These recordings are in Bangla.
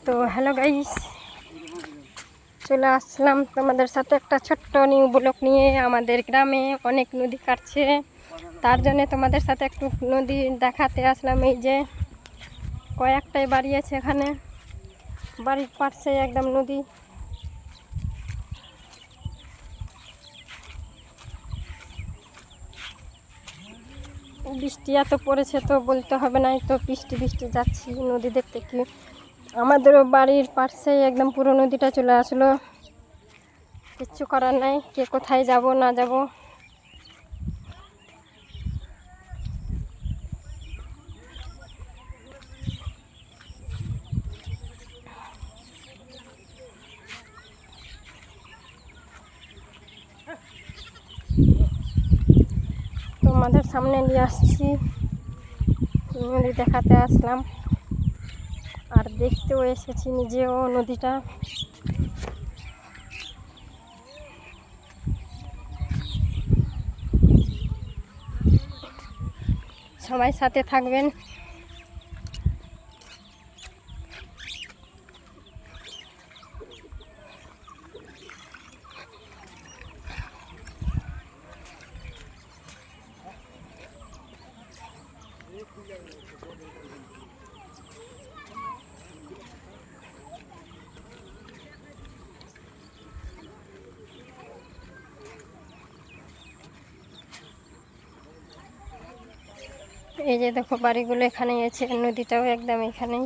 তো হ্যালো গাইস, চলে আসলাম তোমাদের সাথে একটা ছোট্ট নিউ ব্লগ নিয়ে। আমাদের গ্রামে অনেক নদী কাটছে, তার জন্য তোমাদের সাথে একটু নদী দেখাতে আসলাম। এই যে কয়েকটাই বাড়ি আছে, এখানে বাড়ির পাশে একদম নদী। বৃষ্টি এত পড়েছে তো বলতে হবে না, তো বৃষ্টি যাচ্ছি নদী দেখতে। কি আমাদেরও বাড়ির পাশে একদম পুরো নদীটা চলে আসলো, কিচ্ছু করার নাই, কে কোথায় যাব না যাব। তোমাদের সামনে নিয়ে আসছি, নদী দেখাতে আসলাম আর দেখতেও এসেছি নিজেও নদীটা। সবাই সাথে থাকবেন। এই যে দেখো বাড়িগুলো এখানেই আছে, নদীটাও একদম এখানেই।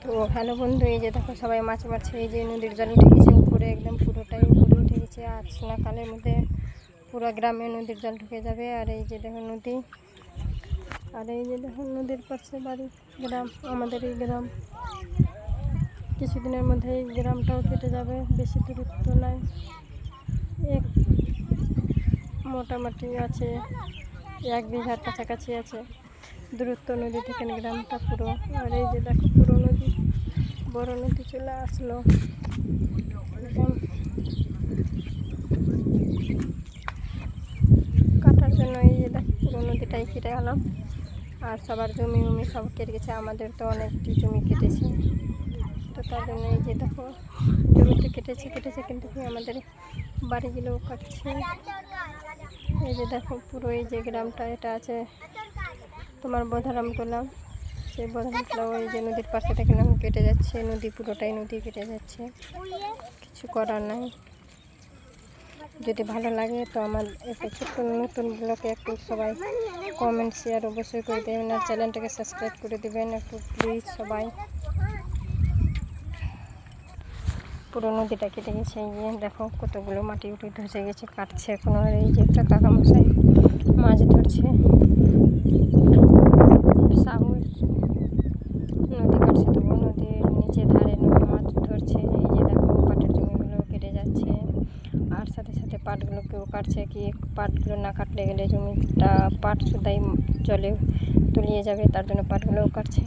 তো হ্যালো বন্ধু, এই যে দেখো সবাই মাছ মারছে। এই যে নদীর জল উঠে গেছে উপরে, একদম পুরোটাই উপরে উঠে গেছে। আজ না কালের মধ্যে পুরো গ্রামে নদীর জল ঢুকে যাবে। আর এই যে দেখো নদী, আর এই যে দেখো নদীর পাশে বাড়ি, গ্রাম, আমাদের এই গ্রাম। কিছুদিনের মধ্যে এই গ্রামটাও কেটে যাবে, বেশি দূরত্ব নাই, এক মোটামুটি আছে 1 বিঘার কাছাকাছি আছে দূরত্ব নদী থেকে গ্রামটা পুরো। আর এই যে দেখো পুরো নদী, বড় নদী চলে আসলো কাটার জন্য। এই যে দেখো পুরো নদীটাই কেটে গেলাম, আর সবার জমি সব কেটে গেছে। আমাদের তো অনেকটি জমি কেটেছে, তো তার জন্য এই যে দেখো জমিতে কেটেছে কিন্তু কি আমাদের বাড়িগুলোও কাটছে। এই যে দেখো পুরো এই যে গ্রামটা, এটা আছে তোমার বধারামতলা। সেই বধারামতলা ওই যে নদীর পাশে থেকে কেটে যাচ্ছে, নদী পুরোটাই নদী কেটে যাচ্ছে, কিছু করার নাই। যদি ভালো লাগে তো আমার একটা ছোট্ট নতুন ব্লগে একটু সবাই কমেন্ট শেয়ার অবশ্যই করে দেবেন, আর চ্যানেলটাকে সাবস্ক্রাইব করে দেবেন একটু প্লিজ সবাই। পুরো নদীটা কেটে গেছে। এই যে দেখো কতগুলো মাটি উঠে ধসে গেছে, কাটছে এখন। আর এই যে একটা কাকামশাই মাছ ধরছে, সাহস নদী কাটছে তবু নদীর নিচে ধারে মাছ ধরছে। এই যে দেখো পাটের জমিগুলো কেটে যাচ্ছে, আর সাথে সাথে পাটগুলোকেও কাটছে। কি পাটগুলো না কাটলে গেলে জমিটা পাট শুধাই জলে তলিয়ে যাবে, তার জন্য পাটগুলোও কাটছে।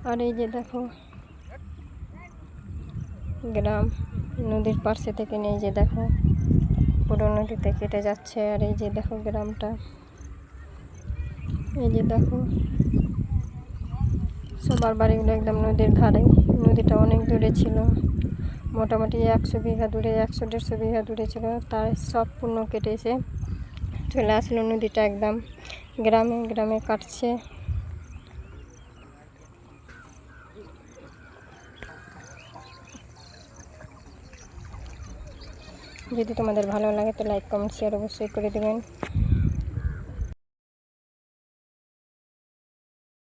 আর এই যে দেখো গ্রাম নদীর পাশে থেকে নেই, যে দেখো পুরো নদীতে কেটে যাচ্ছে। আর এই যে দেখো গ্রামটা, এই যে দেখো সবার বাড়িগুলো একদম নদীর ধারে। নদীটা অনেক দূরে ছিল, মোটামুটি 100 বিঘা দূরে, 100-150 বিঘা দূরে ছিল, তার সব পূর্ণ কেটেছে চলে আসলো নদীটা একদম গ্রামে কাটছে। যদি তোমাদের ভালো লাগে তো লাইক কমেন্ট শেয়ার অবশ্যই করে দেবেন।